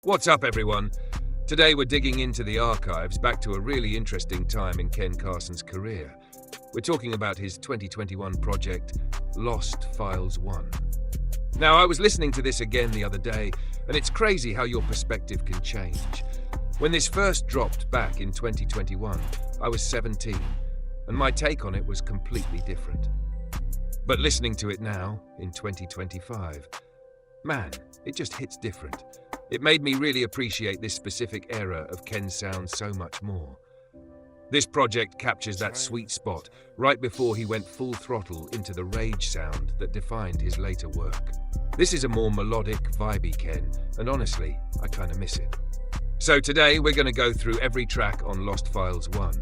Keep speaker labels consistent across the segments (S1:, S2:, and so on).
S1: What's up, everyone? Today we're digging into the archives back to a really interesting time in Ken Carson's career. We're talking about his 2021 project, Lost Files 1. Now, I was listening to this again the other day, and it's crazy how your perspective can change. When this first dropped back in 2021, I was 17, and my take on it was completely different. But listening to it now, in 2025, man, it just hits different. It made me really appreciate this specific era of Ken's sound so much more. This project captures that sweet spot right before he went full throttle into the rage sound that defined his later work. This is a more melodic, vibey Ken, and honestly, I kinda miss it. So today we're gonna go through every track on Lost Files 1.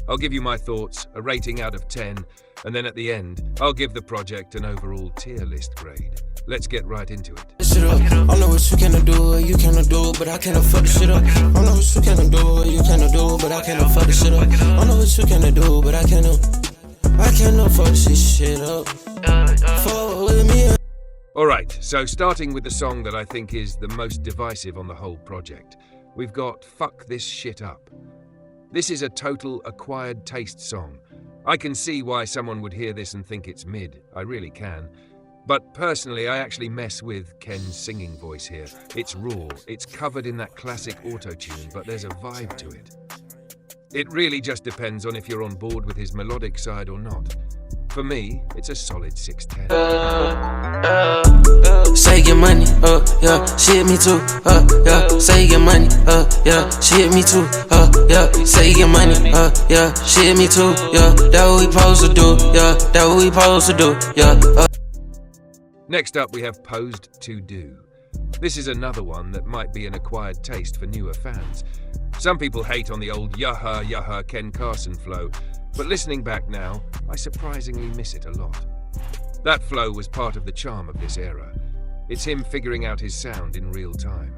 S1: I'll give you my thoughts, a rating out of 10, and then at the end, I'll give the project an overall tier list grade. Let's get right into it.
S2: I know what you cannot do, you cannot do, but I can't fuck the shit up. I know what you cannot do, you cannot do, but I can't fuck the shit up. I know what you cannot do, but I cannot fuck this shit up. Fuck with me.
S1: Alright, so starting with the song that I think is the most divisive on the whole project, we've got Fuck This Shit Up. This is a total acquired taste song. I can see why someone would hear this and think it's mid, I really can. But personally, I actually mess with Ken's singing voice here. It's raw, it's covered in that classic auto-tune, but there's a vibe to it. It really just depends on if you're on board with his melodic side or not. For me, it's a solid 6/10.
S2: Say get money, yeah, shit me too, yeah, say get money, yeah, shit me too, yeah, say get money, yeah, shit me too, yeah, that what we supposed to do, yeah, that what we supposed to do, yeah.
S1: Next up, we have Posed to Do. This is another one that might be an acquired taste for newer fans. Some people hate on the old yaha yaha Ken Carson flow, but listening back now, I surprisingly miss it a lot. That flow was part of the charm of this era. It's him figuring out his sound in real time.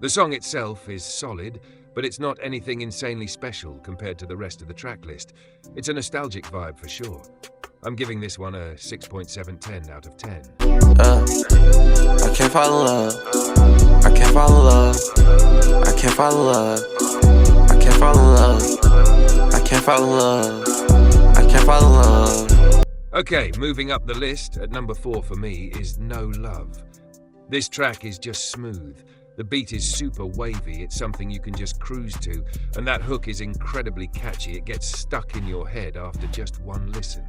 S1: The song itself is solid, but it's not anything insanely special compared to the rest of the track list. It's a nostalgic vibe for sure. I'm giving this one a 6.710 out of 10.
S2: I can't fall in love. I can't fall in love. I can't fall in love. I can't fall in love. I can't fall in love. I can't fall in love.
S1: Okay, moving up the list, at number 4 for me is No Love. This track is just smooth. The beat is super wavy, it's something you can just cruise to, and that hook is incredibly catchy. It gets stuck in your head after just one listen.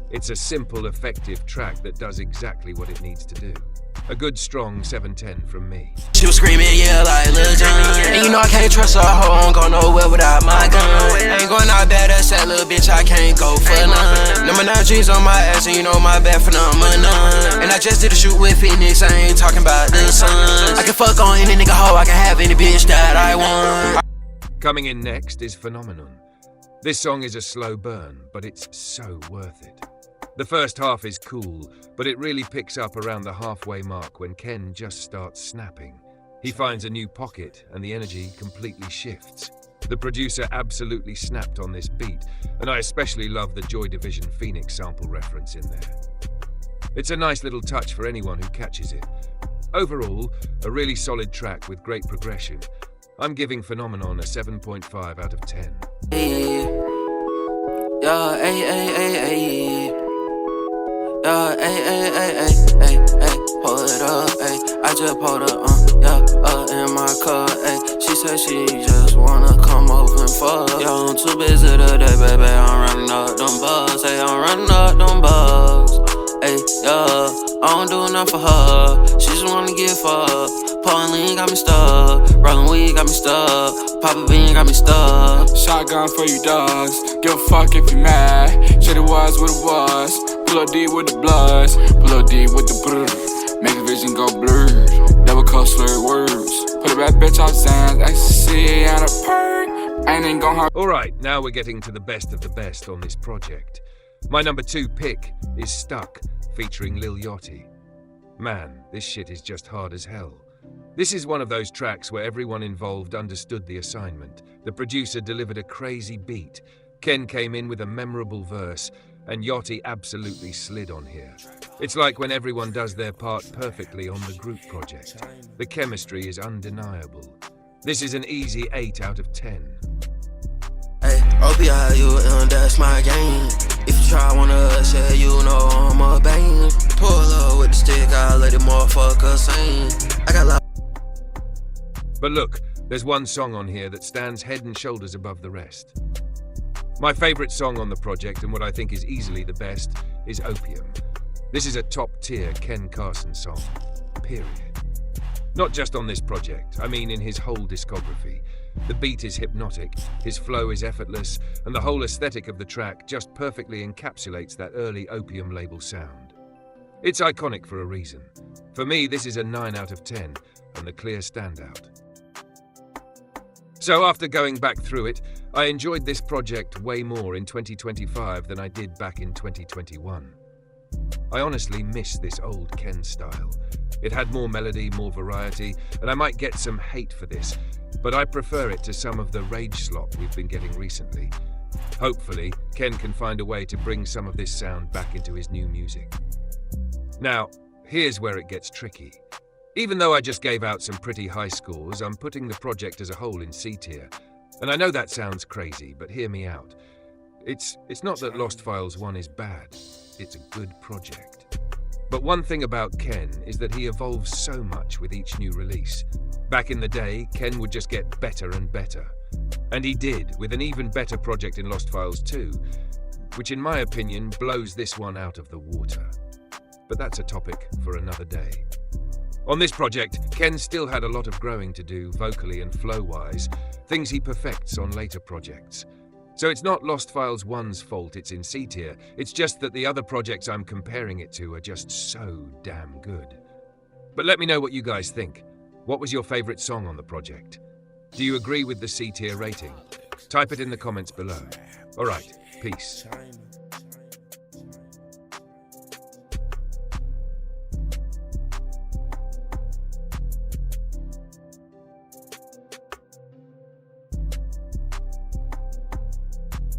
S1: It's a simple, effective track that does exactly what it needs to do. A good, strong 7/10 from me.
S2: She was screaming, yeah, like Lil Jon. And you know I can't trust her, I don't go nowhere without my gun. Ain't going out bad, that's that little bitch, I can't go for none. Number 9 G's on my ass, and you know my bad phenomenon. And I just did a shoot with Phoenix, I ain't talking about the sun. I can fuck on any nigga hoe, I can have any bitch that I want.
S1: Coming in next is Phenomenon. This song is a slow burn, but it's so worth it. The first half is cool, but it really picks up around the halfway mark when Ken just starts snapping. He finds a new pocket and the energy completely shifts. The producer absolutely snapped on this beat, and I especially love the Joy Division Phoenix sample reference in there. It's a nice little touch for anyone who catches it. Overall, a really solid track with great progression. I'm giving Phenomenon a 7.5 out of 10.
S2: Yeah, ay, ay, ay, ay. Yeah, ay, ay, ay, ay, ay, ay. Pull it up, ay. I just pulled up, in my car, ay. She said she just wanna come over and fuck. Yeah, I'm too busy today, baby. I'm running up them bugs, ay. I'm running up them bugs, ay. Yeah, I don't do nothing for her. She just wanna get fucked. Pouring lean got me stuck. Rolling weed got me stuck. Papa Bean got me stuck.
S3: Shotgun for you dogs. Give a fuck if you mad. Shit, it was what it was. Pull up D with the bloods. Pull up D with the brr. Make the vision go blurred. Double call slurred words. Put a bad bitch off sands. Ecstasy and a perk. Ain't even gon' hurt.
S1: Alright, now we're getting to the best of the best on this project. My number 2 pick is Stuck, featuring Lil Yachty. Man, this shit is just hard as hell. This is one of those tracks where everyone involved understood the assignment. The producer delivered a crazy beat. Ken came in with a memorable verse, and Yachty absolutely slid on here. It's like when everyone does their part perfectly on the group project. The chemistry is undeniable. This is an easy 8 out of 10.
S2: Hey, OPIU, that's my game. If you try, wanna share, you know I'm a bang. Pull up with the stick, I'll let the motherfucker sing. I got
S1: But look, there's one song on here that stands head and shoulders above the rest. My favorite song on the project, and what I think is easily the best, is Opium. This is a top-tier Ken Carson song, period. Not just on this project, I mean in his whole discography. The beat is hypnotic, his flow is effortless, and the whole aesthetic of the track just perfectly encapsulates that early Opium label sound. It's iconic for a reason. For me, this is a 9 out of 10, and the clear standout. So after going back through it, I enjoyed this project way more in 2025 than I did back in 2021. I honestly miss this old Ken style. It had more melody, more variety, and I might get some hate for this, but I prefer it to some of the rage slop we've been getting recently. Hopefully, Ken can find a way to bring some of this sound back into his new music. Now, here's where it gets tricky. Even though I just gave out some pretty high scores, I'm putting the project as a whole in C tier. And I know that sounds crazy, but hear me out. It's not that Lost Files 1 is bad, it's a good project. But one thing about Ken is that he evolves so much with each new release. Back in the day, Ken would just get better and better. And he did, with an even better project in Lost Files 2, which in my opinion blows this one out of the water. But that's a topic for another day. On this project, Ken still had a lot of growing to do, vocally and flow-wise, things he perfects on later projects. So it's not Lost Files 1's fault it's in C tier, it's just that the other projects I'm comparing it to are just so damn good. But let me know what you guys think. What was your favorite song on the project? Do you agree with the C tier rating? Type it in the comments below. Alright, peace.